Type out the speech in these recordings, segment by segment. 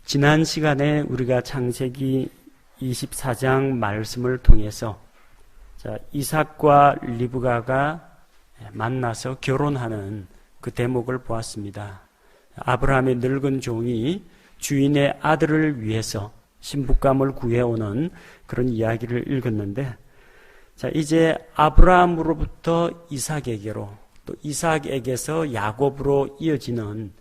지난 시간에 우리가 창세기 24장 말씀을 통해서 이삭과 리브가가 만나서 결혼하는 그 대목을 보았습니다. 아브라함의 늙은 종이 주인의 아들을 위해서 신부감을 구해오는 그런 이야기를 읽었는데, 이제 아브라함으로부터 이삭에게로, 또 이삭에게서 야곱으로 이어지는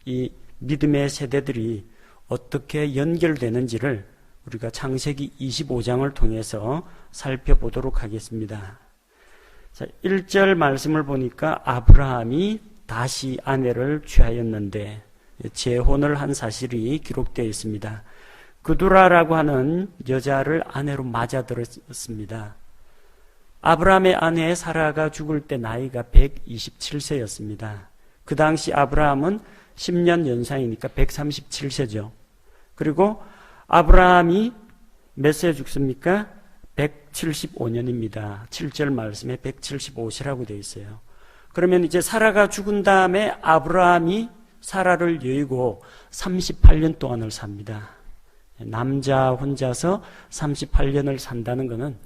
이 믿음의 세대들이 어떻게 연결되는지를 우리가 창세기 25장을 통해서 살펴보도록 하겠습니다. 1절 말씀을 보니까 아브라함이 다시 아내를 취하였는데 재혼을 한 사실이 기록되어 있습니다. 그두라라고 하는 여자를 아내로 맞아들었습니다. 아브라함의 아내 사라가 죽을 때 나이가 127세였습니다. 그 당시 아브라함은 10년 연상이니까 137세죠. 그리고 아브라함이 몇 세에 죽습니까? 175년입니다. 7절 말씀에 175세라고 되어 있어요. 그러면 이제 사라가 죽은 다음에 아브라함이 사라를 여의고 38년 동안을 삽니다. 남자 혼자서 38년을 산다는 것은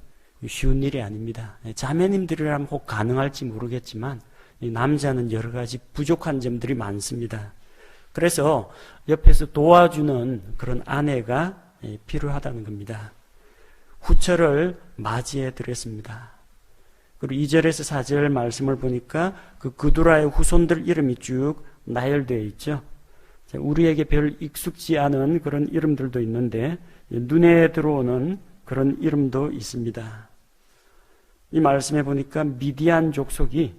쉬운 일이 아닙니다. 자매님들이라면 혹 가능할지 모르겠지만 남자는 여러 가지 부족한 점들이 많습니다. 그래서 옆에서 도와주는 그런 아내가 필요하다는 겁니다. 후처를 맞이해 드렸습니다. 그리고 2절에서 4절 말씀을 보니까 그두라의 후손들 이름이 쭉 나열되어 있죠. 우리에게 별 익숙지 않은 그런 이름들도 있는데 눈에 들어오는 그런 이름도 있습니다. 이 말씀에 보니까 미디안 족속이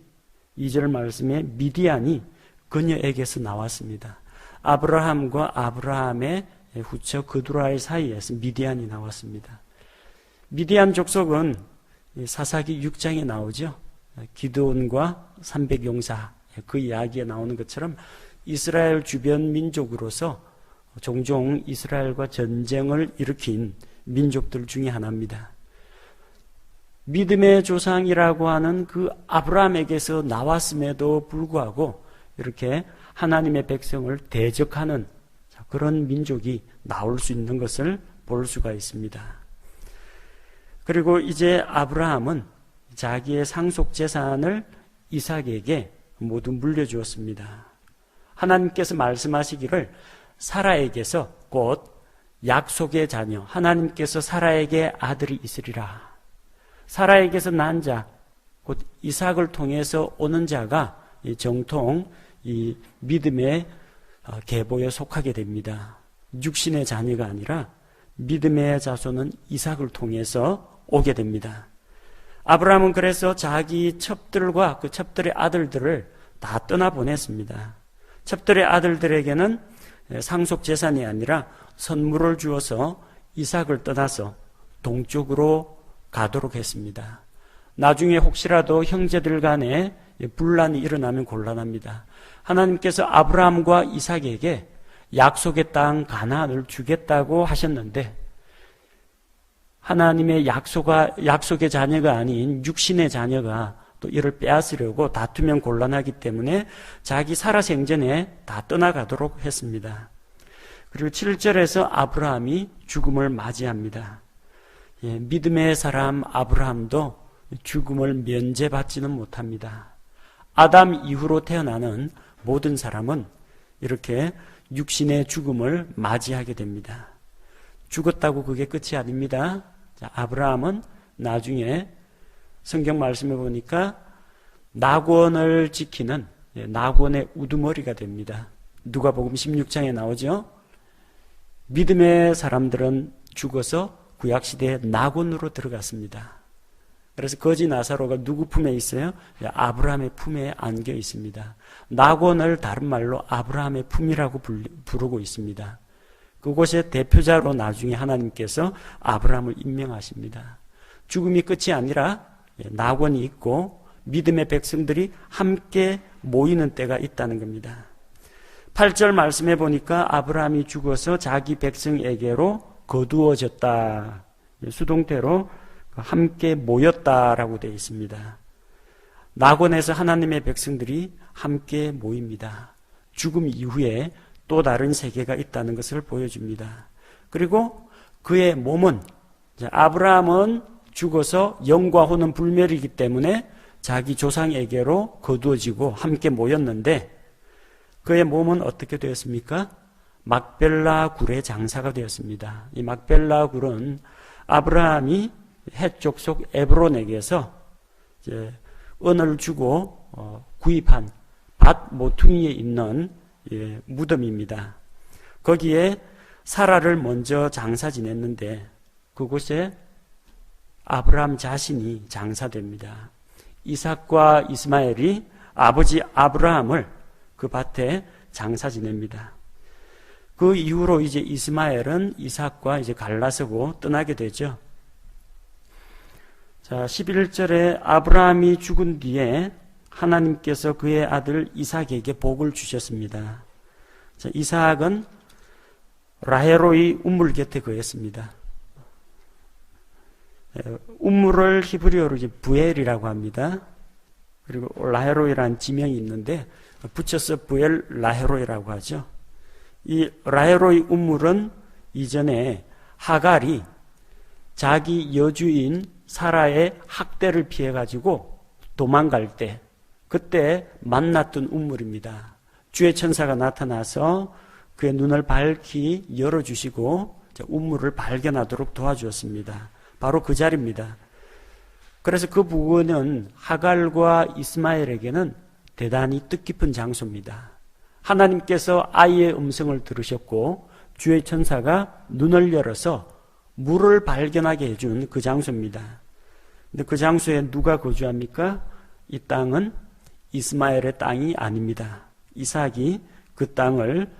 2절 말씀에 미디안이 그녀에게서 나왔습니다. 아브라함과 아브라함의 후처 그두라의 사이에서 미디안이 나왔습니다. 미디안 족속은 사사기 6장에 나오죠. 기드온과 300용사 그 이야기에 나오는 것처럼 이스라엘 주변 민족으로서 종종 이스라엘과 전쟁을 일으킨 민족들 중에 하나입니다. 믿음의 조상이라고 하는 그 아브라함에게서 나왔음에도 불구하고 이렇게 하나님의 백성을 대적하는 그런 민족이 나올 수 있는 것을 볼 수가 있습니다. 그리고 이제 아브라함은 자기의 상속 재산을 이삭에게 모두 물려주었습니다. 하나님께서 말씀하시기를 사라에게서 곧 약속의 자녀, 하나님께서 사라에게 아들이 있으리라. 사라에게서 난 자, 곧 이삭을 통해서 오는 자가 정통 이 믿음의 계보에 속하게 됩니다. 육신의 자녀가 아니라 믿음의 자손은 이삭을 통해서 오게 됩니다. 아브라함은 그래서 자기 첩들과 그 첩들의 아들들을 다 떠나보냈습니다. 첩들의 아들들에게는 상속 재산이 아니라 선물을 주어서 이삭을 떠나서 동쪽으로 가도록 했습니다. 나중에 혹시라도 형제들 간에 분란이 일어나면 곤란합니다. 하나님께서 아브라함과 이삭에게 약속의 땅 가나안을 주겠다고 하셨는데 하나님의 약속의 자녀가 아닌 육신의 자녀가 또 이를 빼앗으려고 다투면 곤란하기 때문에 자기 살아 생전에 다 떠나가도록 했습니다. 그리고 7절에서 아브라함이 죽음을 맞이합니다. 믿음의 사람 아브라함도 죽음을 면제받지는 못합니다. 아담 이후로 태어나는 모든 사람은 이렇게 육신의 죽음을 맞이하게 됩니다. 죽었다고 그게 끝이 아닙니다. 아브라함은 나중에 성경 말씀에 보니까 낙원을 지키는 낙원의 우두머리가 됩니다. 누가복음 16장에 나오죠. 믿음의 사람들은 죽어서 구약시대에 낙원으로 들어갔습니다. 그래서 거지 나사로가 누구 품에 있어요? 아브라함의 품에 안겨 있습니다. 낙원을 다른 말로 아브라함의 품이라고 부르고 있습니다. 그곳의 대표자로 나중에 하나님께서 아브라함을 임명하십니다. 죽음이 끝이 아니라 낙원이 있고 믿음의 백성들이 함께 모이는 때가 있다는 겁니다. 8절 말씀해 보니까 아브라함이 죽어서 자기 백성에게로 거두어졌다. 수동태로 함께 모였다라고 되어 있습니다. 낙원에서 하나님의 백성들이 함께 모입니다. 죽음 이후에 또 다른 세계가 있다는 것을 보여줍니다. 그리고 그의 몸은, 아브라함은 죽어서 영과 혼은 불멸이기 때문에 자기 조상에게로 거두어지고 함께 모였는데 그의 몸은 어떻게 되었습니까? 막벨라 굴의 장사가 되었습니다. 이 막벨라 굴은 아브라함이 헷 족속 에브론에게서 은을 주고 구입한 밭 모퉁이에 있는 무덤입니다. 거기에 사라를 먼저 장사 지냈는데 그곳에 아브라함 자신이 장사됩니다. 이삭과 이스마엘이 아버지 아브라함을 그 밭에 장사 지냅니다. 그 이후로 이제 이스마엘은 이삭과 이제 갈라서고 떠나게 되죠. 자, 11절에 아브라함이 죽은 뒤에 하나님께서 그의 아들 이삭에게 복을 주셨습니다. 자, 이삭은 라헬의 우물 곁에 거했습니다. 우물을 히브리어로 이제 부엘이라고 합니다. 그리고 라헤로이라는 지명이 있는데 붙여서 부엘 라헤로이라고 하죠. 이 라헤로이 우물은 이전에 하갈이 자기 여주인 사라의 학대를 피해 가지고 도망갈 때 그때 만났던 우물입니다. 주의 천사가 나타나서 그의 눈을 밝히 열어주시고 우물을 발견하도록 도와주었습니다. 바로 그 자리입니다. 그래서 그 부근은 하갈과 이스마엘에게는 대단히 뜻깊은 장소입니다. 하나님께서 아이의 음성을 들으셨고 주의 천사가 눈을 열어서 물을 발견하게 해준 그 장소입니다. 근데 그 장소에 누가 거주합니까? 이 땅은 이스마엘의 땅이 아닙니다. 이삭이 그 땅을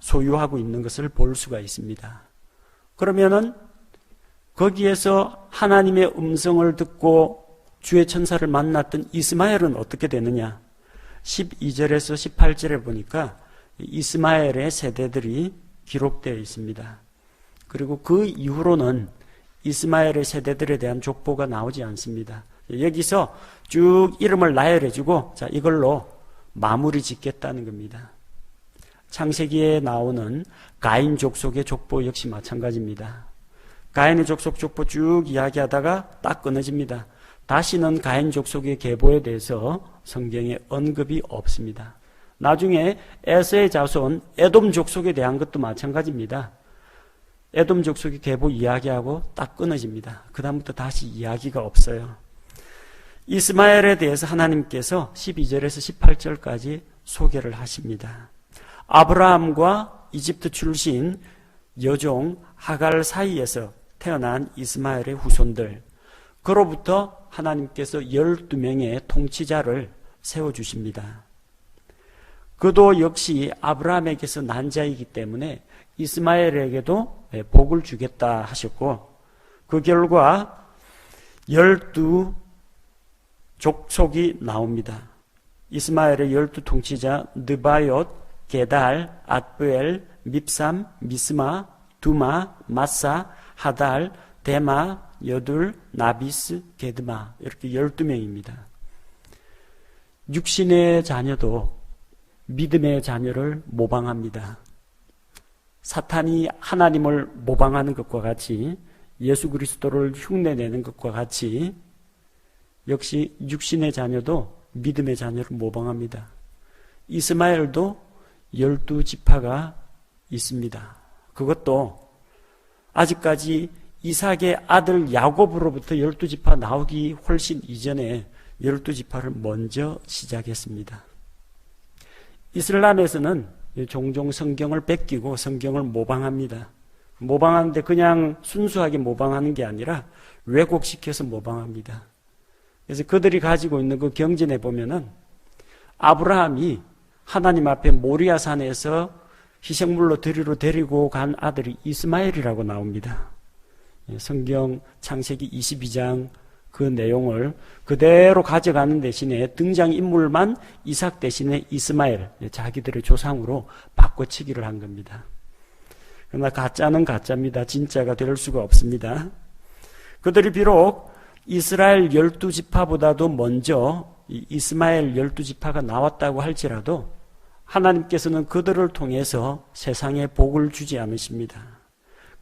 소유하고 있는 것을 볼 수가 있습니다. 그러면은 거기에서 하나님의 음성을 듣고 주의 천사를 만났던 이스마엘은 어떻게 되느냐? 12절에서 18절에 보니까 이스마엘의 세대들이 기록되어 있습니다. 그리고 그 이후로는 이스마엘의 세대들에 대한 족보가 나오지 않습니다. 여기서 쭉 이름을 나열해주고 자 이걸로 마무리 짓겠다는 겁니다. 창세기에 나오는 가인 족속의 족보 역시 마찬가지입니다. 가인의 족보 쭉 이야기하다가 딱 끊어집니다. 다시는 가인 족속의 계보에 대해서 성경에 언급이 없습니다. 나중에 에서의 자손 에돔 족속에 대한 것도 마찬가지입니다. 에돔 족속의 계보 이야기하고 딱 끊어집니다. 그 다음부터 다시 이야기가 없어요. 이스마엘에 대해서 하나님께서 12절에서 18절까지 소개를 하십니다. 아브라함과 이집트 출신 여종 하갈 사이에서 태어난 이스마엘의 후손들, 그로부터 하나님께서 12명의 통치자를 세워주십니다. 그도 역시 아브라함에게서 난 자이기 때문에 이스마엘에게도 복을 주겠다 하셨고 그 결과 12족속이 나옵니다. 이스마엘의 12통치자 느바옅, 게달, 앗브엘, 밉삼, 미스마, 두마, 마사, 하달, 데마, 여둘, 나비스, 게드마 이렇게 12명입니다. 육신의 자녀도 믿음의 자녀를 모방합니다. 사탄이 하나님을 모방하는 것과 같이 예수 그리스도를 흉내내는 것과 같이 역시 육신의 자녀도 믿음의 자녀를 모방합니다. 이스마엘도 12지파가 있습니다. 그것도 아직까지 이삭의 아들 야곱으로부터 12지파 나오기 훨씬 이전에 12지파를 먼저 시작했습니다. 이슬람에서는 종종 성경을 뺏기고 성경을 모방합니다. 모방하는데 그냥 순수하게 모방하는 게 아니라 왜곡시켜서 모방합니다. 그래서 그들이 가지고 있는 그 경전에 보면은 아브라함이 하나님 앞에 모리아 산에서 희생물로 드리러 데리고 간 아들이 이스마엘이라고 나옵니다. 성경 창세기 22장 그 내용을 그대로 가져가는 대신에 등장인물만 이삭 대신에 이스마엘, 자기들의 조상으로 바꿔치기를 한 겁니다. 그러나 가짜는 가짜입니다. 진짜가 될 수가 없습니다. 그들이 비록 이스라엘 12지파보다도 먼저 이스마엘 12지파가 나왔다고 할지라도 하나님께서는 그들을 통해서 세상에 복을 주지 않으십니다.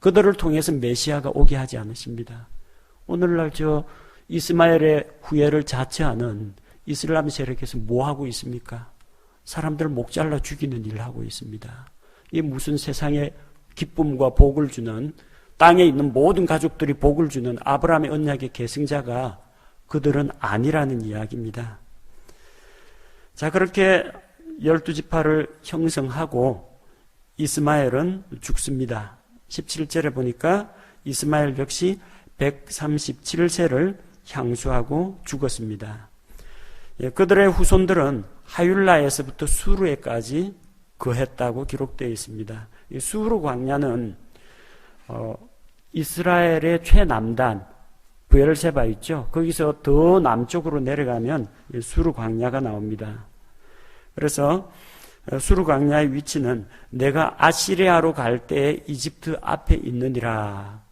그들을 통해서 메시아가 오게 하지 않으십니다. 오늘날 이스마엘의 후예를 자처하는 이슬람 세력에서 뭐 하고 있습니까? 사람들 목 잘라 죽이는 일을 하고 있습니다. 이게 무슨 세상에 기쁨과 복을 주는, 땅에 있는 모든 가족들이 복을 주는 아브라함의 언약의 계승자가 그들은 아니라는 이야기입니다. 자, 그렇게 12지파를 형성하고 이스마엘은 죽습니다. 17절에 보니까 이스마엘 역시 137세를 향수하고 죽었습니다. 그들의 후손들은 하율라에서부터 수르에까지 거했다고 기록되어 있습니다. 이 수르 광야는 이스라엘의 최남단 브엘세바 있죠. 거기서 더 남쪽으로 내려가면 수르 광야가 나옵니다. 그래서 수르 광야의 위치는 내가 아시리아로 갈 때 이집트 앞에 있느니라.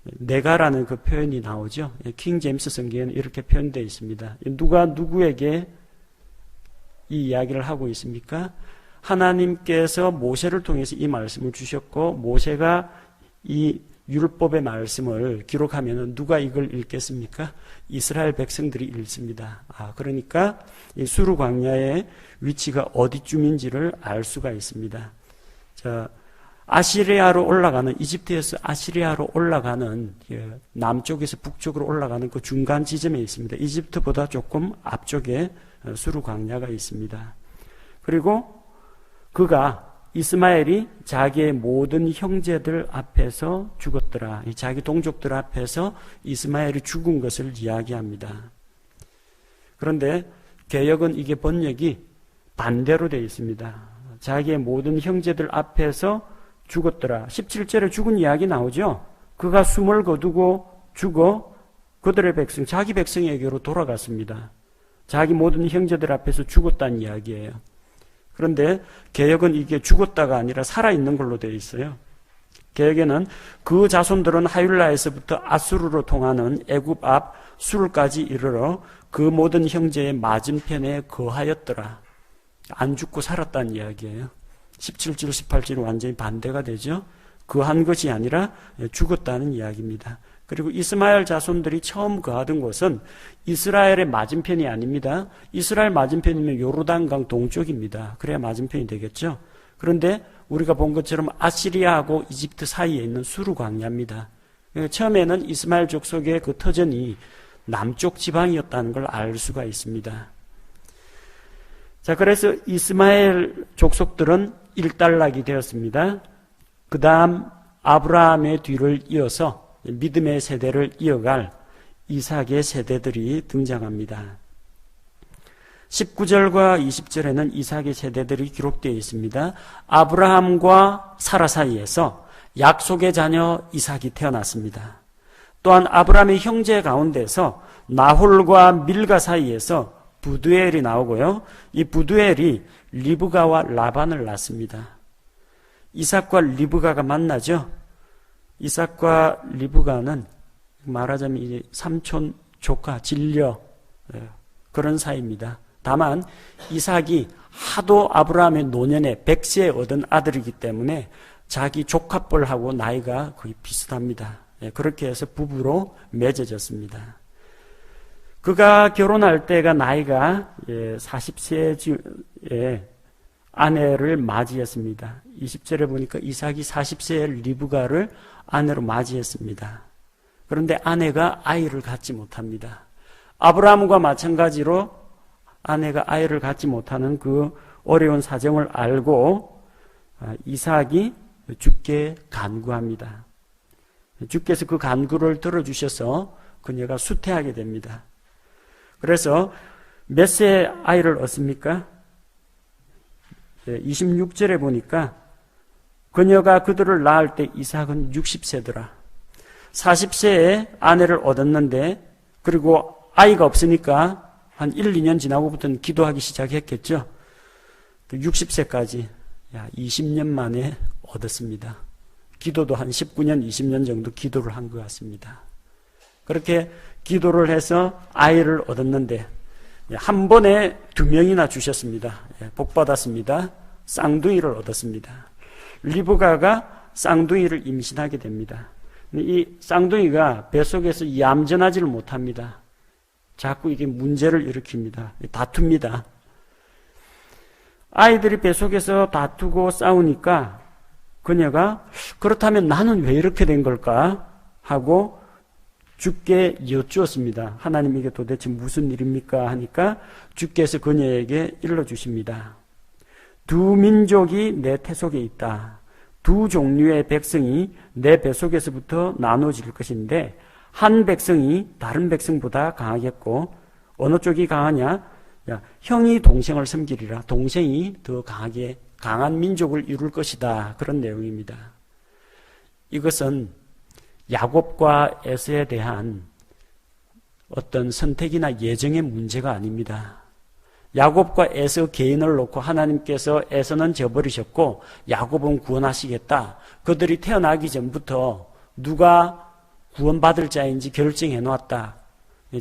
내가라는 그 표현이 나오죠. 킹 제임스 성경에는 이렇게 표현되어 있습니다. 누가 누구에게 이 이야기를 하고 있습니까? 하나님께서 모세를 통해서 이 말씀을 주셨고, 모세가 이 율법의 말씀을 기록하면 누가 이걸 읽겠습니까? 이스라엘 백성들이 읽습니다. 그러니까 이 수르 광야의 위치가 어디쯤인지를 알 수가 있습니다. 자, 아시리아로 올라가는, 이집트에서 아시리아로 올라가는, 남쪽에서 북쪽으로 올라가는 그 중간 지점에 있습니다. 이집트보다 조금 앞쪽에 수르 광야가 있습니다. 그리고 이스마엘이 자기의 모든 형제들 앞에서 죽었더라. 자기 동족들 앞에서 이스마엘이 죽은 것을 이야기합니다. 그런데 개역은 이게 번역이 반대로 되어 있습니다. 자기의 모든 형제들 앞에서 죽었더라. 17절에 죽은 이야기 나오죠. 그가 숨을 거두고 죽어 그들의 백성, 자기 백성에게로 돌아갔습니다. 자기 모든 형제들 앞에서 죽었다는 이야기예요. 그런데 개역은 이게 죽었다가 아니라 살아있는 걸로 되어 있어요. 개역에는 그 자손들은 하율라에서부터 아수르로 통하는 애굽 앞 술까지 이르러 그 모든 형제의 맞은편에 거하였더라. 안 죽고 살았다는 이야기예요. 17절, 18절이 완전히 반대가 되죠. 거한 것이 아니라 죽었다는 이야기입니다. 그리고 이스마엘 자손들이 처음 거하던 곳은 이스라엘의 맞은편이 아닙니다. 이스라엘 맞은편이면 요르단강 동쪽입니다. 그래야 맞은편이 되겠죠. 그런데 우리가 본 것처럼 아시리아하고 이집트 사이에 있는 수르 광야입니다. 처음에는 이스마엘 족속의 그 터전이 남쪽 지방이었다는 걸 알 수가 있습니다. 자, 그래서 이스마엘 족속들은 일단락이 되었습니다. 그 다음 아브라함의 뒤를 이어서 믿음의 세대를 이어갈 이삭의 세대들이 등장합니다. 19절과 20절에는 이삭의 세대들이 기록되어 있습니다. 아브라함과 사라 사이에서 약속의 자녀 이삭이 태어났습니다. 또한 아브라함의 형제 가운데서 나홀과 밀가 사이에서 부두엘이 나오고요. 이 부두엘이 리브가와 라반을 낳습니다. 이삭과 리브가가 만나죠. 이삭과 리브가는 말하자면 이제 삼촌, 조카, 진려 그런 사이입니다. 다만 이삭이 하도 아브라함의 노년에 100세에 얻은 아들이기 때문에 자기 조카뻘하고 나이가 거의 비슷합니다. 그렇게 해서 부부로 맺어졌습니다. 그가 결혼할 때가 나이가 40세에 아내를 맞이했습니다. 20절에 보니까 이삭이 40세의 리브가를 아내로 맞이했습니다. 그런데 아내가 아이를 갖지 못합니다. 아브라함과 마찬가지로 아내가 아이를 갖지 못하는 그 어려운 사정을 알고 이삭이 주께 간구합니다. 주께서 그 간구를 들어주셔서 그녀가 수태하게 됩니다. 그래서 몇 세 아이를 얻습니까? 26절에 보니까 그녀가 그들을 낳을 때 이삭은 60세더라. 40세에 아내를 얻었는데 그리고 아이가 없으니까 한 1, 2년 지나고부터는 기도하기 시작했겠죠. 60세까지 20년 만에 얻었습니다. 기도도 한 19년, 20년 정도 기도를 한 것 같습니다. 그렇게 기도를 해서 아이를 얻었는데 한 번에 2명이나 주셨습니다. 복 받았습니다. 쌍둥이를 얻었습니다. 리브가가 쌍둥이를 임신하게 됩니다. 이 쌍둥이가 뱃속에서 얌전하지를 못합니다. 자꾸 이게 문제를 일으킵니다. 다툽니다. 아이들이 뱃속에서 다투고 싸우니까 그녀가 그렇다면 나는 왜 이렇게 된 걸까 하고 주께 여쭈었습니다. 하나님 이게 도대체 무슨 일입니까 하니까 주께서 그녀에게 일러주십니다. 2 민족이 내 태속에 있다. 2 종류의 백성이 내 뱃속에서부터 나눠질 것인데 한 백성이 다른 백성보다 강하겠고 어느 쪽이 강하냐? 형이 동생을 섬기리라. 동생이 더 강한 민족을 이룰 것이다. 그런 내용입니다. 이것은 야곱과 에서에 대한 어떤 선택이나 예정의 문제가 아닙니다. 야곱과 에서 개인을 놓고 하나님께서 에서는 저버리셨고 야곱은 구원하시겠다. 그들이 태어나기 전부터 누가 구원받을 자인지 결정해 놓았다.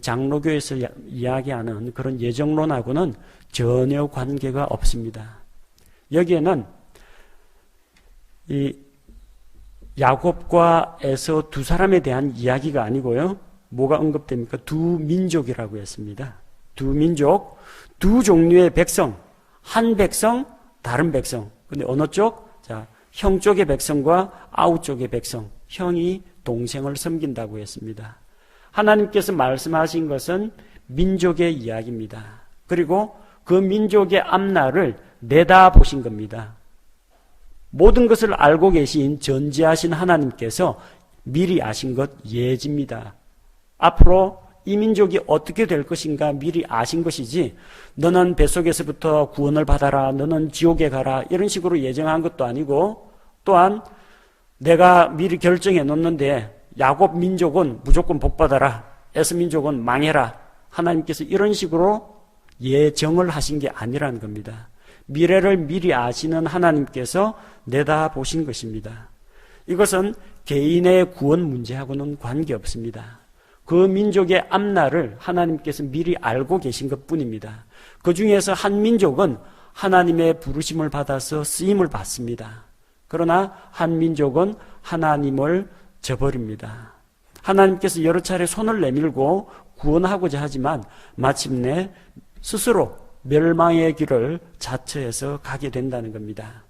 장로교에서 이야기하는 그런 예정론하고는 전혀 관계가 없습니다. 여기에는 이 야곱과 에서 2 사람에 대한 이야기가 아니고요. 뭐가 언급됩니까? 2 민족이라고 했습니다. 2 민족, 2 종류의 백성, 한 백성, 다른 백성. 근데 어느 쪽? 자, 형 쪽의 백성과 아우 쪽의 백성. 형이 동생을 섬긴다고 했습니다. 하나님께서 말씀하신 것은 민족의 이야기입니다. 그리고 그 민족의 앞날을 내다보신 겁니다. 모든 것을 알고 계신 전지하신 하나님께서 미리 아신 것 예지입니다. 앞으로 이 민족이 어떻게 될 것인가 미리 아신 것이지 너는 뱃속에서부터 구원을 받아라, 너는 지옥에 가라 이런 식으로 예정한 것도 아니고 또한 내가 미리 결정해 놓는데 야곱 민족은 무조건 복받아라, 에서 민족은 망해라, 하나님께서 이런 식으로 예정을 하신 게 아니라는 겁니다. 미래를 미리 아시는 하나님께서 내다보신 것입니다. 이것은 개인의 구원 문제하고는 관계없습니다. 그 민족의 앞날을 하나님께서 미리 알고 계신 것뿐입니다. 그 중에서 한 민족은 하나님의 부르심을 받아서 쓰임을 받습니다. 그러나 한 민족은 하나님을 저버립니다. 하나님께서 여러 차례 손을 내밀고 구원하고자 하지만 마침내 스스로 멸망의 길을 자처해서 가게 된다는 겁니다.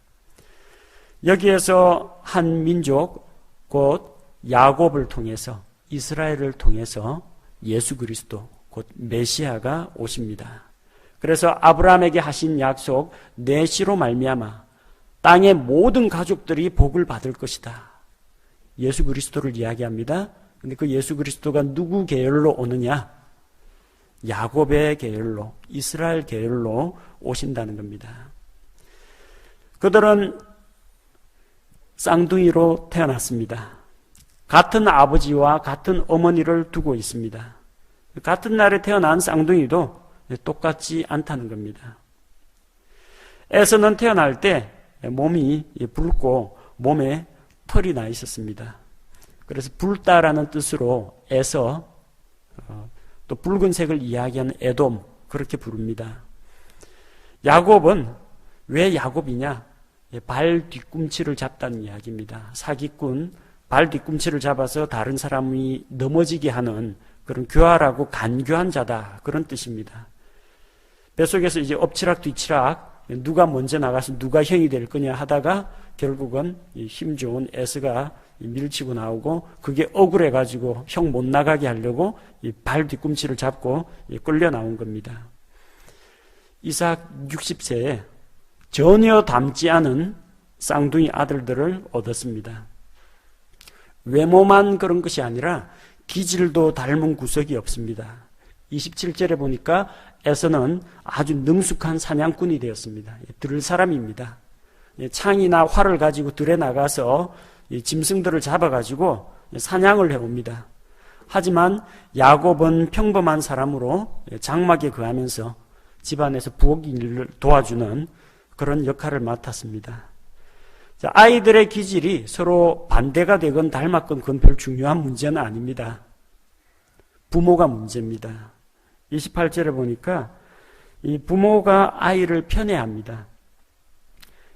여기에서 한 민족, 곧 야곱을 통해서, 이스라엘을 통해서 예수 그리스도, 곧 메시아가 오십니다. 그래서 아브라함에게 하신 약속, 내 씨로 말미암아 땅의 모든 가족들이 복을 받을 것이다. 예수 그리스도를 이야기합니다. 근데 그 예수 그리스도가 누구 계열로 오느냐? 야곱의 계열로, 이스라엘 계열로 오신다는 겁니다. 그들은 쌍둥이로 태어났습니다. 같은 아버지와 같은 어머니를 두고 있습니다. 같은 날에 태어난 쌍둥이도 똑같지 않다는 겁니다. 에서는 태어날 때 몸이 붉고 몸에 털이 나 있었습니다. 그래서 붉다라는 뜻으로 에서, 또 붉은색을 이야기하는 에돔, 그렇게 부릅니다. 야곱은 왜 야곱이냐? 발 뒤꿈치를 잡다는 이야기입니다. 사기꾼, 발 뒤꿈치를 잡아서 다른 사람이 넘어지게 하는 그런 교활하고 간교한 자다, 그런 뜻입니다. 뱃속에서 이제 엎치락 뒤치락 누가 먼저 나가서 누가 형이 될 거냐 하다가 결국은 힘 좋은 에서가 밀치고 나오고 그게 억울해가지고 형 못 나가게 하려고 발 뒤꿈치를 잡고 끌려 나온 겁니다. 이삭 60세에 전혀 닮지 않은 쌍둥이 아들들을 얻었습니다. 외모만 그런 것이 아니라 기질도 닮은 구석이 없습니다. 27절에 보니까 에서는 아주 능숙한 사냥꾼이 되었습니다. 들 사람입니다. 창이나 활을 가지고 들에 나가서 짐승들을 잡아가지고 사냥을 해옵니다. 하지만 야곱은 평범한 사람으로 장막에 거하면서 집안에서 부엌 일을 도와주는 그런 역할을 맡았습니다. 자, 아이들의 기질이 서로 반대가 되건 닮았건 그건 별 중요한 문제는 아닙니다. 부모가 문제입니다. 28절에 보니까 이 부모가 아이를 편애합니다.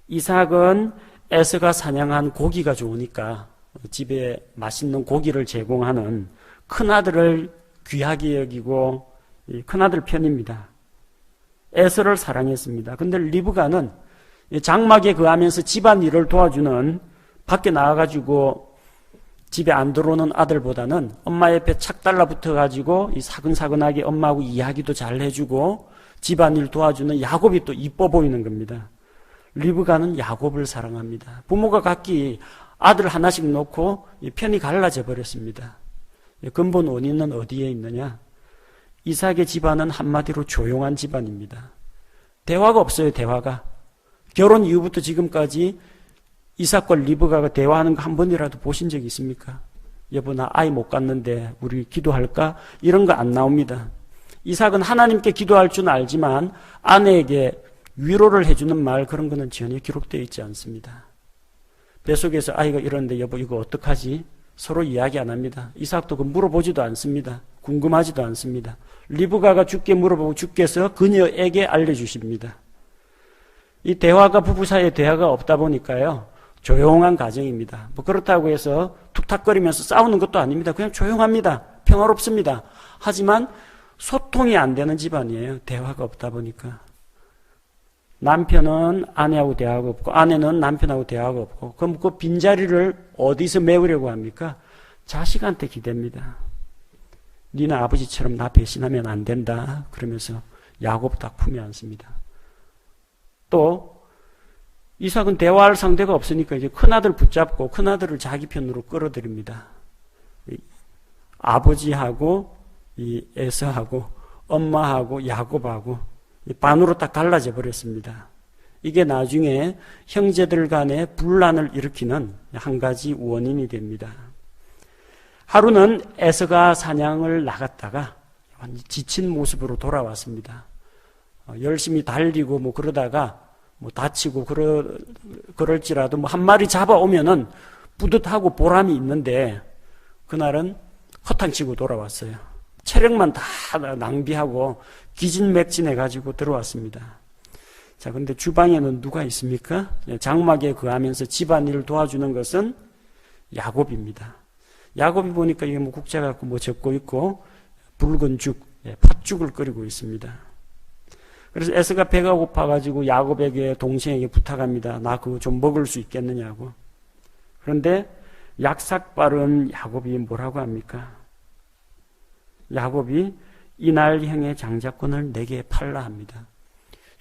이삭은 에서가 사냥한 고기가 좋으니까 집에 맛있는 고기를 제공하는 큰아들을 귀하게 여기고 큰아들 편입니다. 에서를 사랑했습니다. 근데 리브가는 장막에 거하면서 집안일을 도와주는, 밖에 나와가지고 집에 안 들어오는 아들보다는 엄마 옆에 착 달라붙어가지고 사근사근하게 엄마하고 이야기도 잘 해주고 집안일 도와주는 야곱이 또 이뻐 보이는 겁니다. 리브가는 야곱을 사랑합니다. 부모가 각기 아들 하나씩 놓고 편이 갈라져 버렸습니다. 근본 원인은 어디에 있느냐? 이삭의 집안은 한마디로 조용한 집안입니다. 대화가 없어요, 대화가. 결혼 이후부터 지금까지 이삭과 리브가가 대화하는 거 한 번이라도 보신 적 있습니까? 여보, 나 아이 못 갖는데 우리 기도할까? 이런 거 안 나옵니다. 이삭은 하나님께 기도할 줄 알지만 아내에게 위로를 해주는 말, 그런 거는 전혀 기록되어 있지 않습니다. 뱃속에서 아이가 이러는데 여보 이거 어떡하지? 서로 이야기 안 합니다. 이삭도 그 물어보지도 않습니다. 궁금하지도 않습니다. 리브가가 주께 물어보고 주께서 그녀에게 알려주십니다. 이 대화가, 부부 사이에 대화가 없다 보니까요, 조용한 가정입니다. 뭐 그렇다고 해서 툭탁거리면서 싸우는 것도 아닙니다. 그냥 조용합니다. 평화롭습니다. 하지만 소통이 안 되는 집안이에요. 대화가 없다 보니까. 남편은 아내하고 대화가 없고 아내는 남편하고 대화가 없고, 그럼 그 빈자리를 어디서 메우려고 합니까? 자식한테 기댑니다. 니는 아버지처럼 나 배신하면 안 된다. 그러면서 야곱 딱 품에 안습니다. 또 이삭은 대화할 상대가 없으니까 이제 큰아들 붙잡고 큰아들을 자기 편으로 끌어들입니다. 아버지하고 이 에서하고 엄마하고 야곱하고 반으로 딱 갈라져 버렸습니다. 이게 나중에 형제들 간의 분란을 일으키는 한 가지 원인이 됩니다. 하루는 에서가 사냥을 나갔다가 지친 모습으로 돌아왔습니다. 열심히 달리고 뭐 그러다가 뭐 다치고 그럴지라도 뭐 한 마리 잡아오면은 뿌듯하고 보람이 있는데, 그날은 허탕치고 돌아왔어요. 체력만 다 낭비하고 기진맥진해가지고 들어왔습니다. 자, 근데 주방에는 누가 있습니까? 장막에 거하면서 집안일을 도와주는 것은 야곱입니다. 야곱이 보니까 이게 뭐 국자 갖고 뭐 적고 있고 붉은 죽, 팥죽을 끓이고 있습니다. 그래서 에서가 배가 고파가지고 야곱에게, 동생에게 부탁합니다. 나 그거 좀 먹을 수 있겠느냐고. 그런데 약삭빠른 야곱이 뭐라고 합니까? 야곱이 이날 형의 장자권을 내게 팔라 합니다.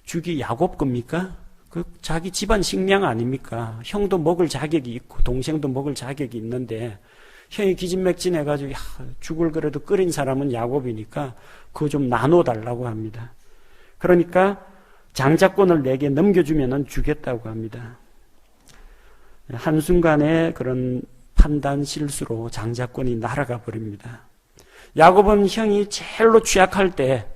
죽이 야곱 겁니까? 그 자기 집안 식량 아닙니까? 형도 먹을 자격이 있고 동생도 먹을 자격이 있는데 형이 기진맥진해가지고 죽을 그래도 끓인 사람은 야곱이니까 그거 좀 나눠달라고 합니다. 그러니까 장자권을 내게 넘겨주면은 주겠다고 합니다. 한순간에 그런 판단 실수로 장자권이 날아가 버립니다. 야곱은 형이 제일로 취약할 때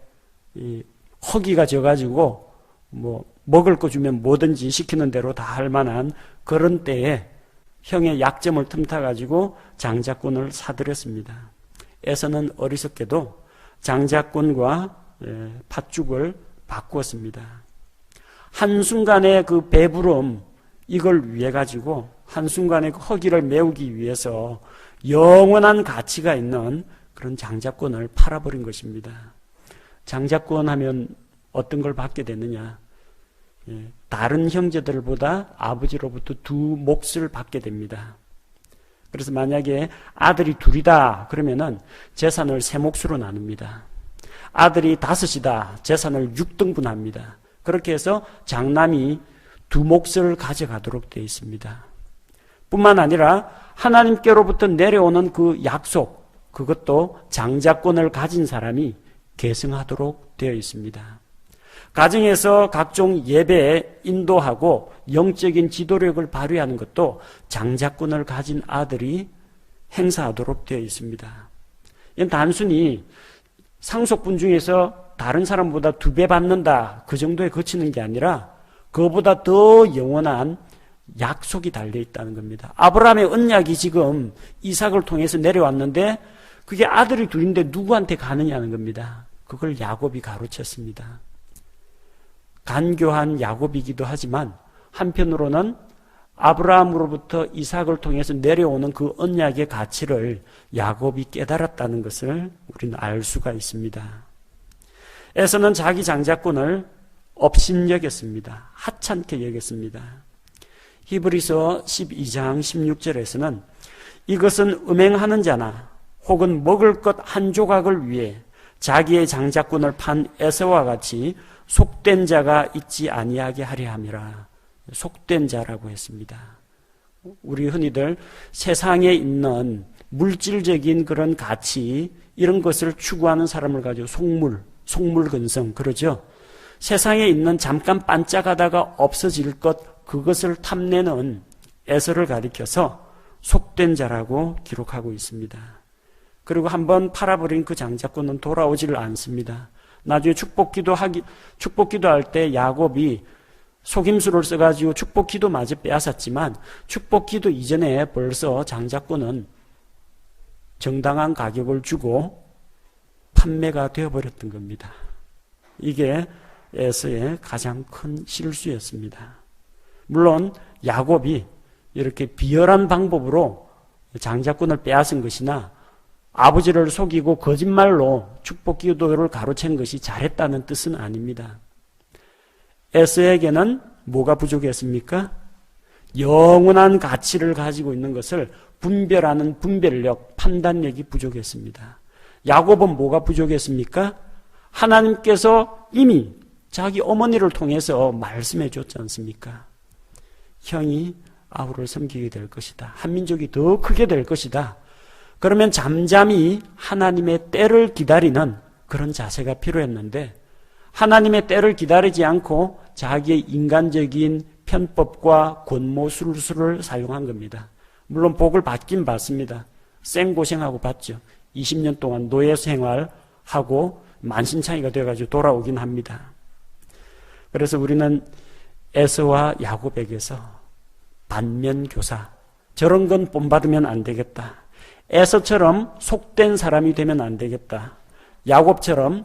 허기가 져가지고 뭐 먹을 거 주면 뭐든지 시키는 대로 다 할 만한 그런 때에 형의 약점을 틈타가지고 장자권을 사들였습니다. 에서는 어리석게도 장자권과 팥죽을 바꾸었습니다. 한순간의 그 배부름, 이걸 위해 가지고 한순간의 그 허기를 메우기 위해서 영원한 가치가 있는 그런 장자권을 팔아버린 것입니다. 장자권 하면 어떤 걸 받게 되느냐? 다른 형제들보다 아버지로부터 두 몫을 받게 됩니다. 그래서 만약에 아들이 둘이다 그러면은 재산을 세 몫으로 나눕니다. 아들이 다섯이다, 재산을 6등분합니다. 그렇게 해서 장남이 두 몫을 가져가도록 되어 있습니다. 뿐만 아니라 하나님께로부터 내려오는 그 약속, 그것도 장자권을 가진 사람이 계승하도록 되어 있습니다. 가정에서 각종 예배에 인도하고 영적인 지도력을 발휘하는 것도 장자권을 가진 아들이 행사하도록 되어 있습니다. 이건 단순히 상속분 중에서 다른 사람보다 2배 받는다, 그 정도에 그치는 게 아니라 그보다 더 영원한 약속이 달려 있다는 겁니다. 아브라함의 언약이 지금 이삭을 통해서 내려왔는데 그게 아들이 둘인데 누구한테 가느냐는 겁니다. 그걸 야곱이 가로챘습니다. 간교한 야곱이기도 하지만 한편으로는 아브라함으로부터 이삭을 통해서 내려오는 그 언약의 가치를 야곱이 깨달았다는 것을 우리는 알 수가 있습니다. 에서는 자기 장자권을 업신여겼습니다. 하찮게 여겼습니다. 히브리서 12장 16절에서는 이것은 음행하는 자나 혹은 먹을 것 한 조각을 위해 자기의 장자권을 판 에서와 같이 속된 자가 있지 아니하게 하려 함이라. 속된 자라고 했습니다. 우리 흔히들 세상에 있는 물질적인 그런 가치 이런 것을 추구하는 사람을 가지고 속물근성 그러죠. 세상에 있는 잠깐 반짝하다가 없어질 것 그것을 탐내는 에서를 가리켜서 속된 자라고 기록하고 있습니다. 그리고 한번 팔아버린 그 장자권은 돌아오지를 않습니다. 나중에 축복기도 할 때 야곱이 속임수를 써가지고 축복기도마저 빼앗았지만 축복기도 이전에 벌써 장자권은 정당한 가격을 주고 판매가 되어버렸던 겁니다. 이게 에서의 가장 큰 실수였습니다. 물론 야곱이 이렇게 비열한 방법으로 장자권을 빼앗은 것이나 아버지를 속이고 거짓말로 축복기도를 가로챈 것이 잘했다는 뜻은 아닙니다. 에서에게는 뭐가 부족했습니까? 영원한 가치를 가지고 있는 것을 분별하는 분별력, 판단력이 부족했습니다. 야곱은 뭐가 부족했습니까? 하나님께서 이미 자기 어머니를 통해서 말씀해 줬지 않습니까? 형이 아우를 섬기게 될 것이다. 한민족이 더 크게 될 것이다. 그러면 잠잠히 하나님의 때를 기다리는 그런 자세가 필요했는데 하나님의 때를 기다리지 않고 자기의 인간적인 편법과 권모술수를 사용한 겁니다. 물론 복을 받긴 받습니다. 생고생하고 받죠. 20년 동안 노예 생활하고 만신창이가 되어가지고 돌아오긴 합니다. 그래서 우리는 에서와 야곱에게서 반면교사, 저런 건 본받으면 안 되겠다. 에서처럼 속된 사람이 되면 안 되겠다. 야곱처럼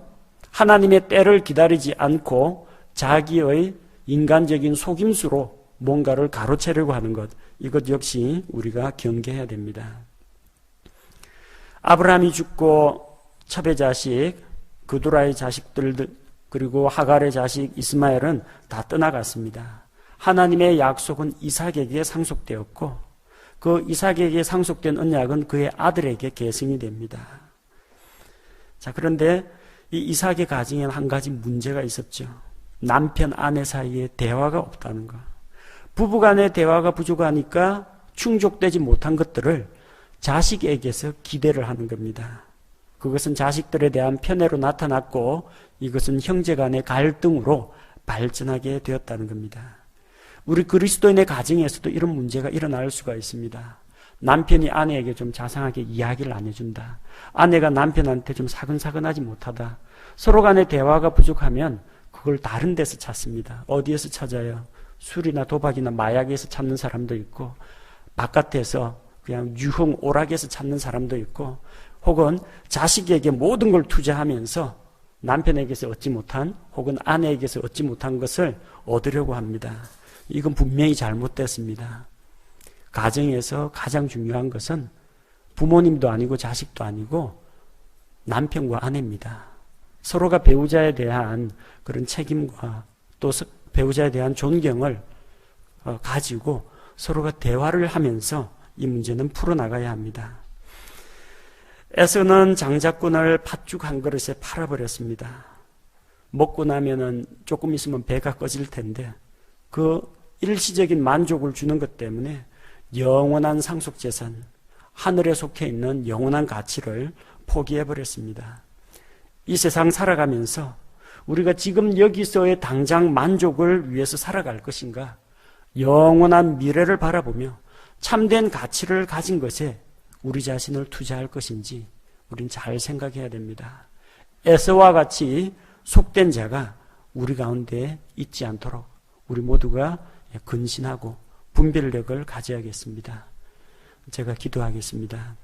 하나님의 때를 기다리지 않고 자기의 인간적인 속임수로 뭔가를 가로채려고 하는 것, 이것 역시 우리가 경계해야 됩니다. 아브라함이 죽고 첩의 자식, 그두라의 자식들 그리고 하갈의 자식 이스마엘은 다 떠나갔습니다. 하나님의 약속은 이삭에게 상속되었고 그 이삭에게 상속된 언약은 그의 아들에게 계승이 됩니다. 자, 그런데 이 이삭의 가정에는 한 가지 문제가 있었죠. 남편, 아내 사이에 대화가 없다는 것. 부부간의 대화가 부족하니까 충족되지 못한 것들을 자식에게서 기대를 하는 겁니다. 그것은 자식들에 대한 편애로 나타났고 이것은 형제간의 갈등으로 발전하게 되었다는 겁니다. 우리 그리스도인의 가정에서도 이런 문제가 일어날 수가 있습니다. 남편이 아내에게 좀 자상하게 이야기를 안 해준다. 아내가 남편한테 좀 사근사근하지 못하다. 서로 간의 대화가 부족하면 그걸 다른 데서 찾습니다. 어디에서 찾아요? 술이나 도박이나 마약에서 찾는 사람도 있고 바깥에서 그냥 유흥 오락에서 찾는 사람도 있고 혹은 자식에게 모든 걸 투자하면서 남편에게서 얻지 못한 혹은 아내에게서 얻지 못한 것을 얻으려고 합니다. 이건 분명히 잘못됐습니다. 가정에서 가장 중요한 것은 부모님도 아니고 자식도 아니고 남편과 아내입니다. 서로가 배우자에 대한 그런 책임과 또 배우자에 대한 존경을 가지고 서로가 대화를 하면서 이 문제는 풀어나가야 합니다. 에서는 장자권을 팥죽 한 그릇에 팔아버렸습니다. 먹고 나면은 조금 있으면 배가 꺼질 텐데 그 일시적인 만족을 주는 것 때문에 영원한 상속재산, 하늘에 속해 있는 영원한 가치를 포기해버렸습니다. 이 세상 살아가면서 우리가 지금 여기서의 당장 만족을 위해서 살아갈 것인가, 영원한 미래를 바라보며 참된 가치를 가진 것에 우리 자신을 투자할 것인지 우린 잘 생각해야 됩니다. 에서와 같이 속된 자가 우리 가운데 있지 않도록 우리 모두가 근신하고 분별력을 가져야겠습니다. 제가 기도하겠습니다.